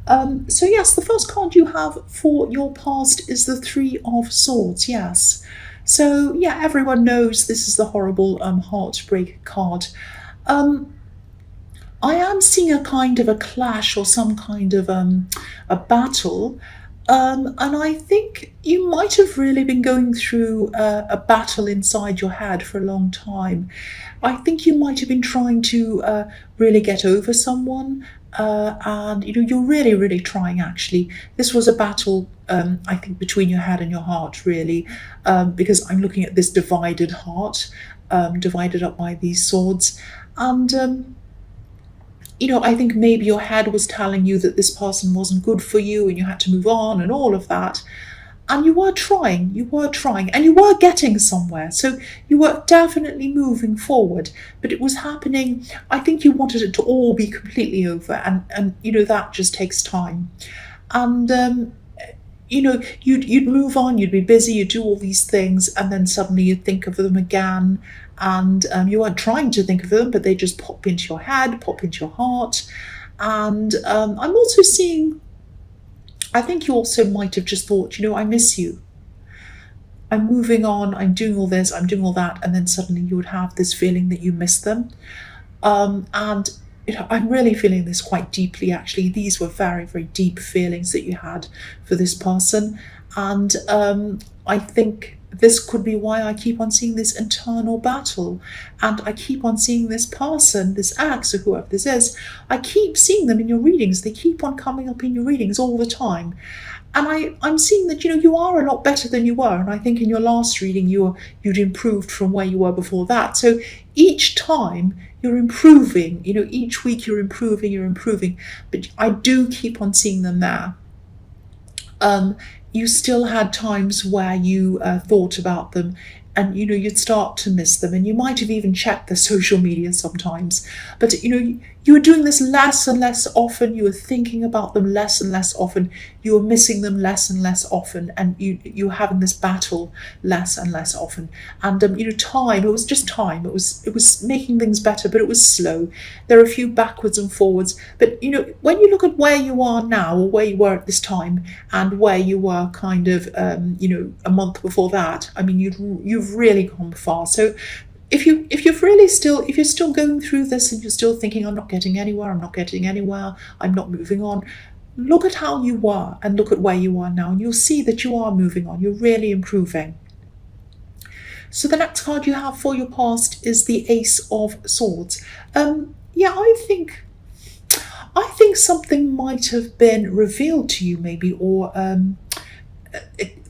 So yes, the first card you have for your past is the Three of Swords. Yes. So yeah, everyone knows this is the horrible heartbreak card. Um, I am seeing a kind of a clash or some kind of a battle. And I think you might have really been going through a battle inside your head for a long time. I think you might have been trying to really get over someone, and you're really, really trying. Actually, this was a battle. I think between your head and your heart, really, because I'm looking at this divided heart, divided up by these swords, and I think maybe your head was telling you that this person wasn't good for you and you had to move on and all of that. And you were trying, and you were getting somewhere. So you were definitely moving forward, but it was happening. I think you wanted it to all be completely over, and that just takes time. And you'd move on, you'd be busy, you'd do all these things, and then suddenly you'd think of them again, and you weren't trying to think of them, but they just pop into your head, pop into your heart. And I'm also seeing, I think you also might have just thought, I miss you. I'm moving on, I'm doing all this, I'm doing all that, and then suddenly you would have this feeling that you miss them. And I'm really feeling this quite deeply, actually. These were very, very deep feelings that you had for this person. And I think this could be why I keep on seeing this internal battle. And I keep on seeing this person, this ex, or whoever this is. I keep seeing them in your readings. They keep on coming up in your readings all the time. And I'm seeing that, you are a lot better than you were. And I think in your last reading, you'd improved from where you were before that. So each time you're improving, each week you're improving. But I do keep on seeing them there. You still had times where you thought about them, and you'd start to miss them, and you might have even checked their social media sometimes, but you were doing this less and less often. You were thinking about them less and less often. You were missing them less and less often, and you were having this battle less and less often. And time, it was just time. It was making things better, but it was slow. There are a few backwards and forwards, but when you look at where you are now, or where you were at this time, and where you were kind of a month before that, I mean, you've really gone far. So if you're still going through this and you're still thinking, I'm not getting anywhere, I'm not moving on, look at how you were and look at where you are now, and you'll see that you are moving on. You're really improving. So the next card you have for your past is the Ace of Swords. I think something might have been revealed to you, maybe, or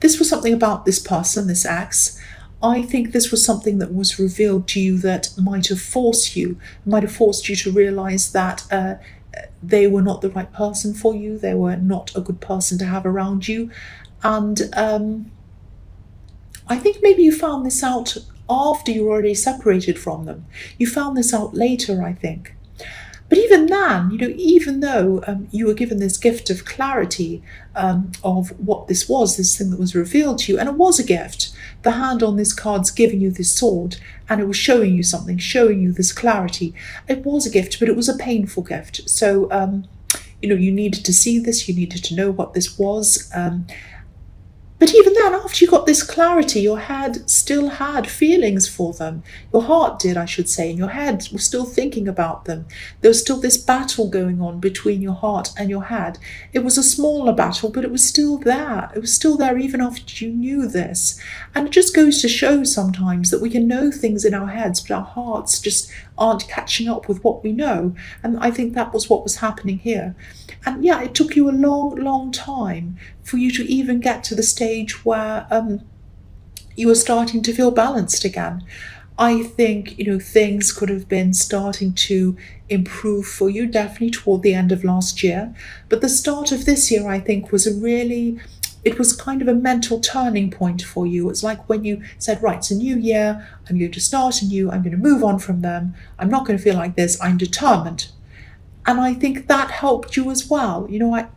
this was something about this person, this ex. I think this was something that was revealed to you that might have forced you to realize that they were not the right person for you. They were not a good person to have around you. And I think maybe you found this out after you were already separated from them. You found this out later, I think. But even then, even though you were given this gift of clarity of what this was, this thing that was revealed to you, and it was a gift. The hand on this card's giving you this sword, and it was showing you something, showing you this clarity. It was a gift, but it was a painful gift. So, you needed to see this, you needed to know what this was. But even then, after you got this clarity, your head still had feelings for them. Your heart did, I should say, and your head was still thinking about them. There was still this battle going on between your heart and your head. It was a smaller battle, but it was still there. It was still there even after you knew this. And it just goes to show sometimes that we can know things in our heads, but our hearts just aren't catching up with what we know. And I think that was what was happening here. And yeah, it took you a long, long time for you to even get to the stage where you were starting to feel balanced again. I think, things could have been starting to improve for you, definitely toward the end of last year. But the start of this year, I think, it was kind of a mental turning point for you. It's like when you said, right, it's a new year, I'm going to start anew, I'm going to move on from them, I'm not going to feel like this, I'm determined. And I think that helped you as well.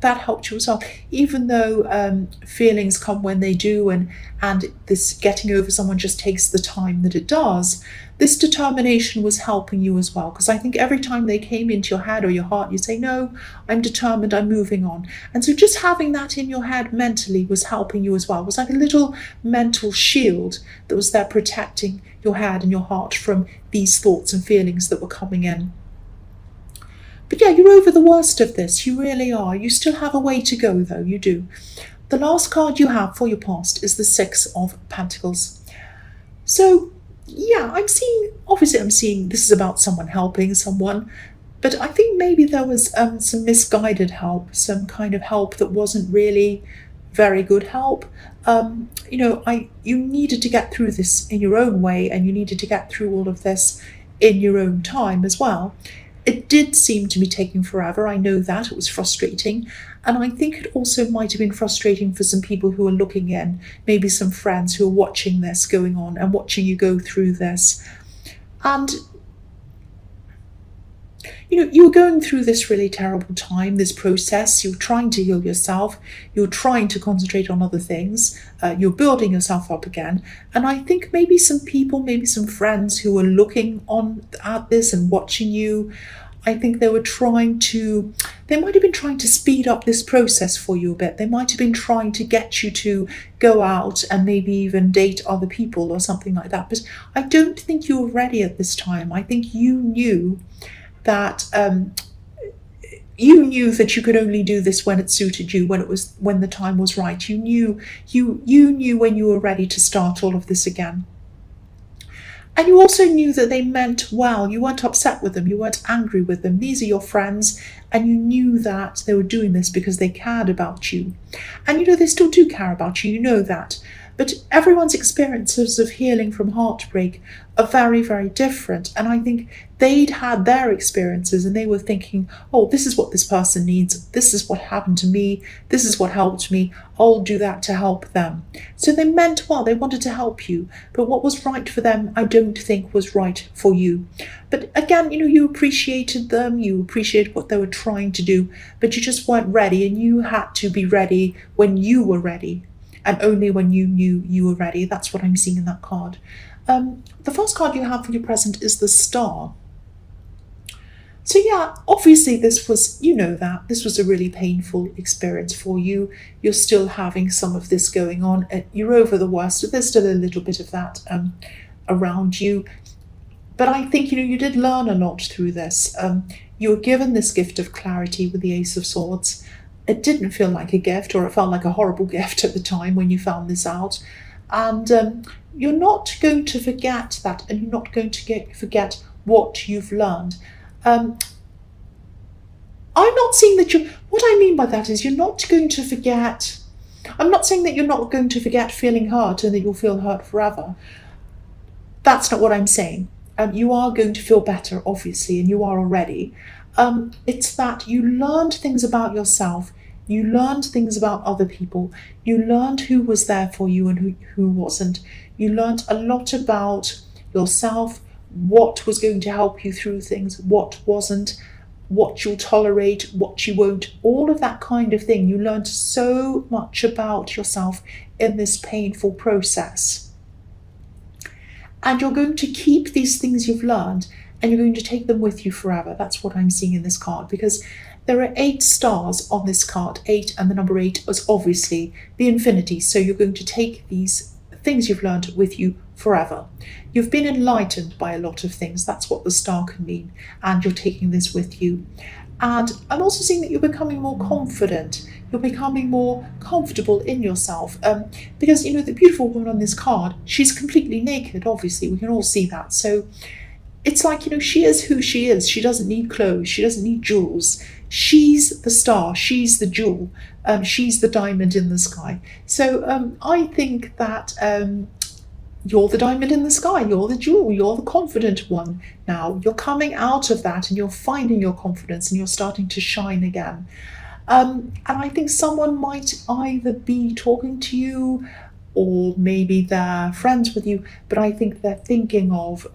That helped you as well. Even though feelings come when they do, and this getting over someone just takes the time that it does, this determination was helping you as well. Because I think every time they came into your head or your heart, you say, no, I'm determined, I'm moving on. And so just having that in your head mentally was helping you as well. It was like a little mental shield that was there protecting your head and your heart from these thoughts and feelings that were coming in. But yeah, you're over the worst of this. You really are. You still have a way to go, though. You do. The last card you have for your past is the Six of Pentacles. So, yeah, I'm seeing this is about someone helping someone. But I think maybe there was some misguided help, some kind of help that wasn't really very good help. You needed to get through this in your own way, and you needed to get through all of this in your own time as well. It did seem to be taking forever. I know that. It was frustrating. And I think it also might have been frustrating for some people who are looking in, maybe some friends who are watching this going on and watching you go through this. And, you were going through this really terrible time, this process. You were trying to heal yourself. You were trying to concentrate on other things. You're building yourself up again. And I think maybe some people, maybe some friends who were looking on at this and watching you, I think they might have been trying to speed up this process for you a bit. They might have been trying to get you to go out and maybe even date other people or something like that. But I don't think you were ready at this time. I think you knew that you could only do this when it suited you, when the time was right. You knew when you were ready to start all of this again. And you also knew that they meant well. You weren't upset with them. You weren't angry with them. These are your friends, and you knew that they were doing this because they cared about you. And they still do care about you. You know that. But everyone's experiences of healing from heartbreak are very, very different. And I think they'd had their experiences and they were thinking, oh, this is what this person needs. This is what happened to me. This is what helped me. I'll do that to help them. So they meant well. They wanted to help you. But what was right for them, I don't think was right for you. But again, you appreciated them. You appreciated what they were trying to do. But you just weren't ready. And you had to be ready when you were ready. And only when you knew you were ready. That's what I'm seeing in that card. The first card you have for your present is the Star. So yeah, obviously this was a really painful experience for you. You're still having some of this going on. You're over the worst. There's still a little bit of that around you. But I think, you did learn a lot through this. You were given this gift of clarity with the Ace of Swords. It didn't feel like a gift, or it felt like a horrible gift at the time when you found this out. And you're not going to forget that, and you're not going to forget what you've learned. I'm not saying that what I mean by that is you're not going to forget. I'm not saying that you're not going to forget feeling hurt and that you'll feel hurt forever. That's not what I'm saying. You are going to feel better, obviously, and you are already. It's that you learned things about yourself. You learned things about other people. You learned who was there for you and who wasn't. You learned a lot about yourself, what was going to help you through things, what wasn't, what you'll tolerate, what you won't, all of that kind of thing. You learned so much about yourself in this painful process. And you're going to keep these things you've learned and you're going to take them with you forever. That's what I'm seeing in this card, because there are 8 stars on this card. 8, and the number 8 is obviously the infinity. So you're going to take these things you've learned with you forever. You've been enlightened by a lot of things. That's what the star can mean. And you're taking this with you. And I'm also seeing that you're becoming more confident. You're becoming more comfortable in yourself. Because, the beautiful woman on this card, she's completely naked, obviously. We can all see that. So it's like, she is who she is. She doesn't need clothes. She doesn't need jewels. She's the star. She's the jewel. She's the diamond in the sky. So I think that you're the diamond in the sky. You're the jewel. You're the confident one now. You're coming out of that and you're finding your confidence and you're starting to shine again. And I think someone might either be talking to you or maybe they're friends with you, but I think they're thinking of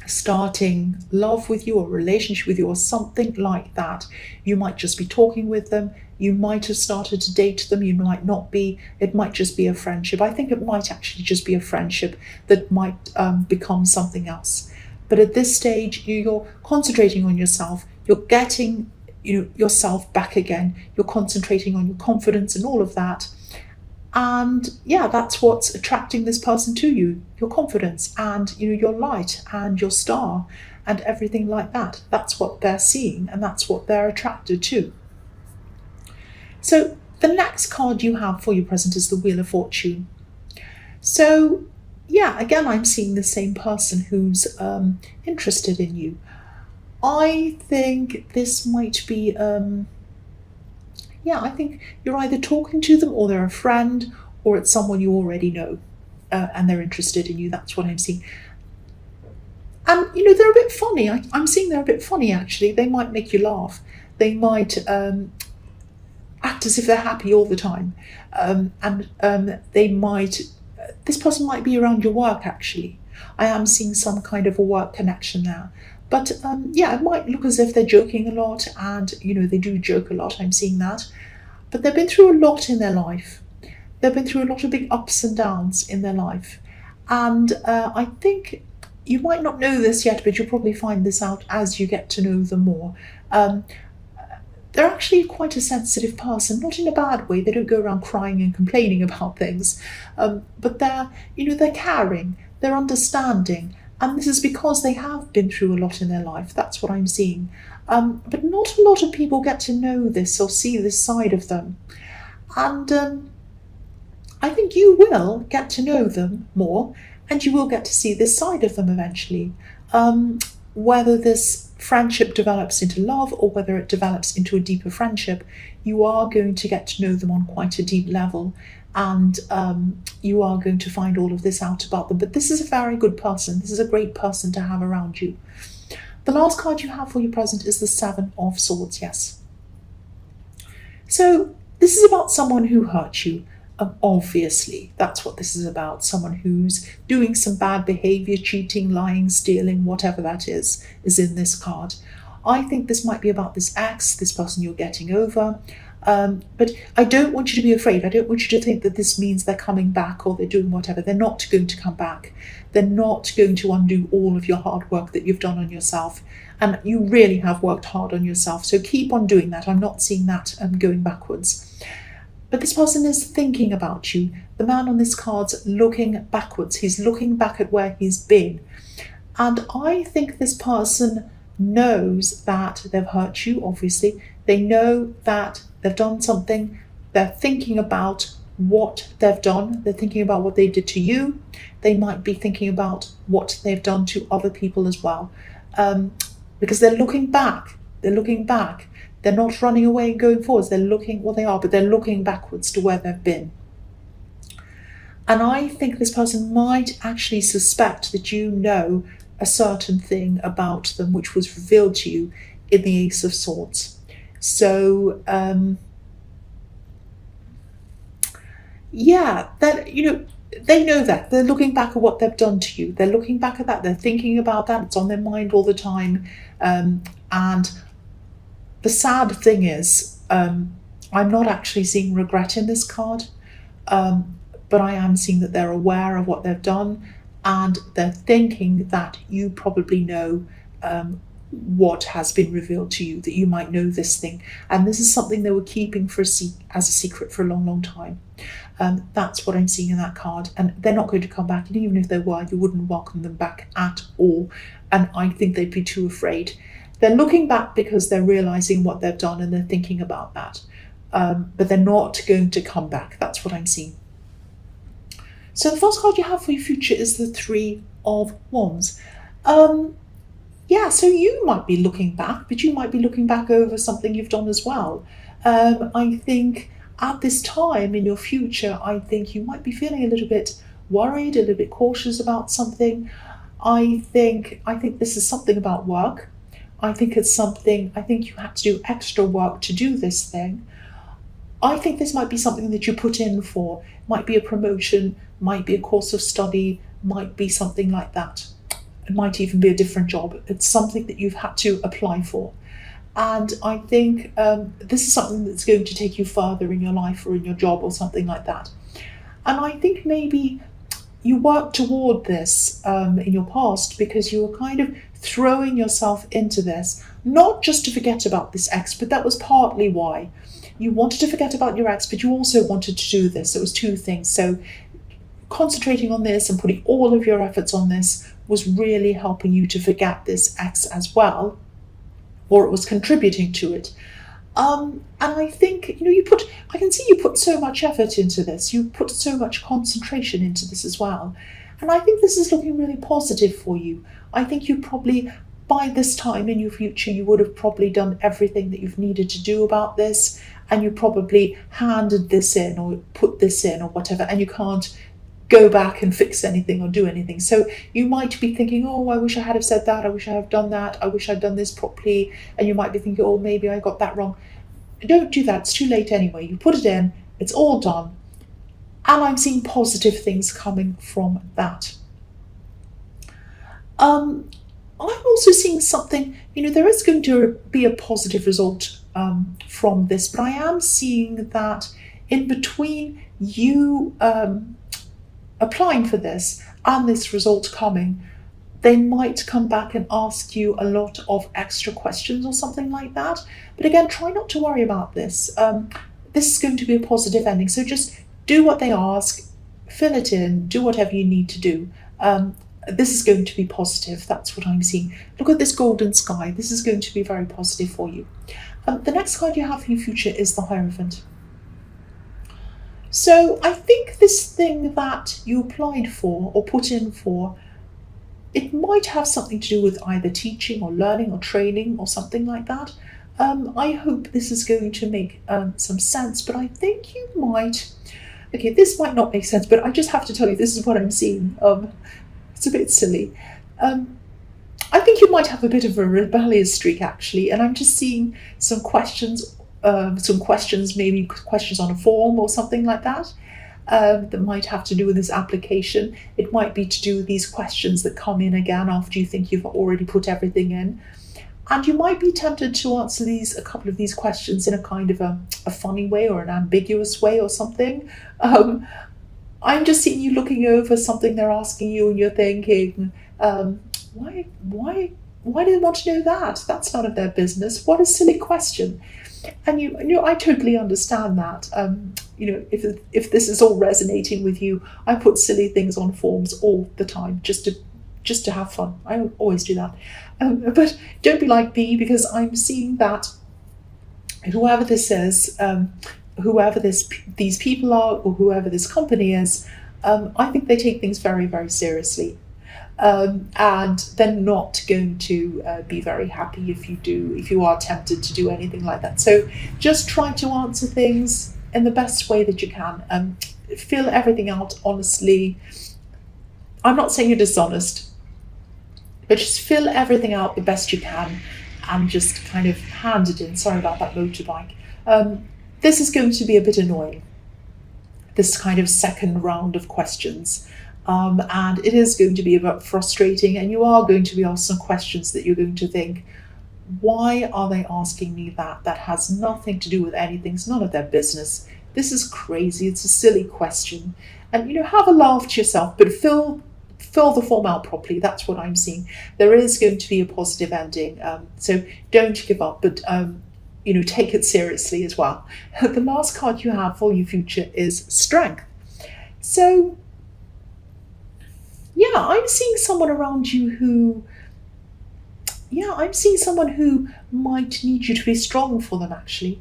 starting love with you or relationship with you or something like that. You might just be talking with them. You might have started to date them. You might not be. It might just be a friendship. I think it might actually just be a friendship that might become something else. But at this stage, you're concentrating on yourself. You're getting yourself back again. You're concentrating on your confidence and all of that. And yeah, that's what's attracting this person to you, your confidence and your light and your star and everything like that. That's what they're seeing and that's what they're attracted to. So the next card you have for your present is the Wheel of Fortune. So yeah, again, I'm seeing the same person who's interested in you. I think this might be I think you're either talking to them or they're a friend or it's someone you already know and they're interested in you. That's what I'm seeing. And, they're a bit funny. I'm seeing they're a bit funny, actually. They might make you laugh. They might act as if they're happy all the time. This person might be around your work, actually. I am seeing some kind of a work connection there. But it might look as if they're joking a lot and, they do joke a lot. I'm seeing that. But they've been through a lot in their life. They've been through a lot of big ups and downs in their life. And I think you might not know this yet, but you'll probably find this out as you get to know them more. They're actually quite a sensitive person, not in a bad way. They don't go around crying and complaining about things. But they're caring, they're understanding. And this is because they have been through a lot in their life. That's what I'm seeing. But not a lot of people get to know this or see this side of them. And I think you will get to know them more and you will get to see this side of them eventually. Whether this friendship develops into love or whether it develops into a deeper friendship, you are going to get to know them on quite a deep level. And you are going to find all of this out about them. But this is a very good person. This is a great person to have around you. The last card you have for your present is the Seven of Swords, yes. So this is about someone who hurt you. Obviously, that's what this is about. Someone who's doing some bad behavior, cheating, lying, stealing, whatever that is in this card. I think this might be about this ex, this person you're getting over. But I don't want you to be afraid. I don't want you to think that this means they're coming back or they're doing whatever. They're not going to come back. They're not going to undo all of your hard work that you've done on yourself. And you really have worked hard on yourself. So keep on doing that. I'm not seeing that going backwards. But this person is thinking about you. The man on this card's looking backwards. He's looking back at where he's been. And I think this person knows that they've hurt you, obviously. They know that they've done something. They're thinking about what they've done. They're thinking about what they did to you. They might be thinking about what they've done to other people as well. Because they're looking back. They're looking back. They're not running away and going forwards. They're looking, well, they are, but they're looking backwards to where they've been. And I think this person might actually suspect that you know a certain thing about them which was revealed to you in the Ace of Swords. So, they know that. They're looking back at what they've done to you. They're looking back at that. They're thinking about that. It's on their mind all the time. And the sad thing is, I'm not actually seeing regret in this card, but I am seeing that they're aware of what they've done and they're thinking that you probably know what has been revealed to you, that you might know this thing. And this is something they were keeping as a secret for a long, long time. That's what I'm seeing in that card. And they're not going to come back. And even if they were, you wouldn't welcome them back at all. And I think they'd be too afraid. They're looking back because they're realizing what they've done and they're thinking about that. But they're not going to come back. That's what I'm seeing. So the first card you have for your future is the Three of Wands. So you might be looking back, but you might be looking back over something you've done as well. I think at this time in your future, I think you might be feeling a little bit worried, a little bit cautious about something. I think this is something about work. I think you had to do extra work to do this thing. I think this might be something that you put in for. Might be a promotion, might be a course of study, might be something like that. It might even be a different job. It's something that you've had to apply for. And I think this is something that's going to take you further in your life or in your job or something like that. And I think maybe you worked toward this in your past because you were kind of throwing yourself into this, not just to forget about this ex, but that was partly why. You wanted to forget about your ex, but you also wanted to do this. It was two things. So concentrating on this and putting all of your efforts on this was really helping you to forget this ex as well, or it was contributing to it. And I think, I can see you put so much effort into this. You put so much concentration into this as well. And I think this is looking really positive for you. I think you probably, by this time in your future, you would have probably done everything that you've needed to do about this. And you probably handed this in or put this in or whatever. And you can't go back and fix anything or do anything. So you might be thinking, oh, I wish I had have said that. I wish I had done that. I wish I'd done this properly. And you might be thinking, oh, maybe I got that wrong. Don't do that. It's too late anyway. You put it in. It's all done. And I'm seeing positive things coming from that. I'm also seeing something, there is going to be a positive result from this, but I am seeing that in between you applying for this and this result coming, they might come back and ask you a lot of extra questions or something like that. But again, try not to worry about this. This is going to be a positive ending. So just do what they ask, fill it in, do whatever you need to do. This is going to be positive. That's what I'm seeing. Look at this golden sky. This is going to be very positive for you. The next card you have for your future is the Hierophant. So I think this thing that you applied for or put in for, it might have something to do with either teaching or learning or training or something like that. I hope this is going to make some sense, but I think you might... Okay, this might not make sense, but I just have to tell you, this is what I'm seeing. It's a bit silly. I think you might have a bit of a rebellious streak, actually, and I'm just seeing some questions, maybe questions on a form or something like that. That might have to do with this application. It might be to do with these questions that come in again after you think you've already put everything in. And you might be tempted to answer a couple of these questions in a kind of a funny way or an ambiguous way or something. I'm just seeing you looking over something they're asking you and you're thinking, why do they want to know that? That's none of their business. What a silly question. And I totally understand that. If this is all resonating with you, I put silly things on forms all the time just to have fun. I always do that. But don't be like me, because I'm seeing that whoever this is, whoever these people are, or whoever this company is, I think they take things very, very seriously. And they're not going to be very happy if you are tempted to do anything like that. So just try to answer things in the best way that you can. Fill everything out honestly. I'm not saying you're dishonest, but just fill everything out the best you can and just kind of hand it in. Sorry about that motorbike. This is going to be a bit annoying, this kind of second round of questions. And it is going to be a bit frustrating, and you are going to be asked some questions that you're going to think, why are they asking me that? That has nothing to do with anything. It's none of their business. This is crazy. It's a silly question. And, have a laugh to yourself, but fill the form out properly. That's what I'm seeing. There is going to be a positive ending. So don't give up, but, take it seriously as well. The last card you have for your future is Strength. So, yeah, I'm seeing someone around you who might need you to be strong for them, actually.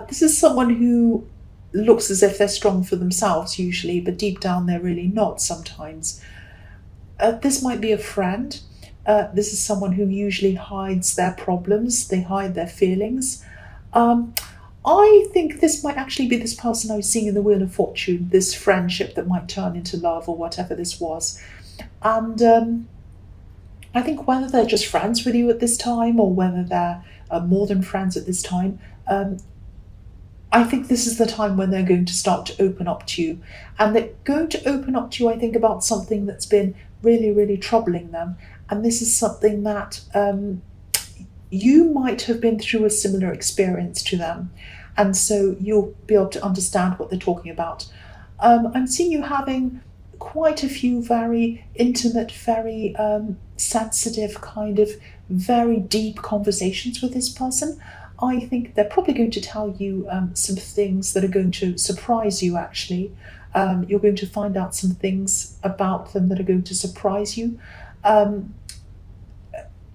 This is someone who looks as if they're strong for themselves usually, but deep down they're really not sometimes. This might be a friend. This is someone who usually hides their problems. They hide their feelings. I think this might actually be this person I was seeing in the Wheel of Fortune, this friendship that might turn into love or whatever this was. And I think whether they're just friends with you at this time or whether they're more than friends at this time, I think this is the time when they're going to start to open up to you. And they're going to open up to you, I think, about something that's been really, really troubling them. And this is something that you might have been through a similar experience to them. And so you'll be able to understand what they're talking about. I'm seeing you having quite a few very intimate, very sensitive, kind of very deep conversations with this person. I think they're probably going to tell you some things that are going to surprise you, actually. You're going to find out some things about them that are going to surprise you.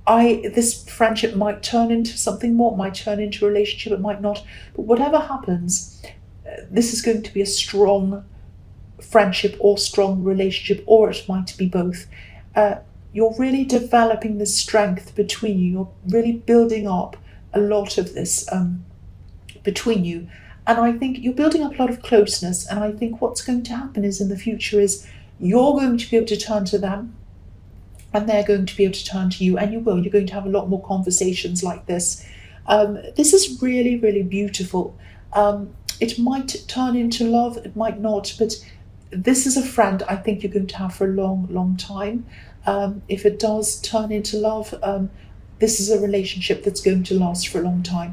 This friendship might turn into something more, it might turn into a relationship, it might not. But whatever happens, this is going to be a strong friendship or strong relationship, or it might be both. You're really developing the strength between you. You're really building up a lot of this between you. And I think you're building up a lot of closeness. And I think what's going to happen is in the future is you're going to be able to turn to them and they're going to be able to turn to you, and you will. You're going to have a lot more conversations like this. This is really, really beautiful. It might turn into love, it might not, but this is a friend I think you're going to have for a long, long time. If it does turn into love, this is a relationship that's going to last for a long time.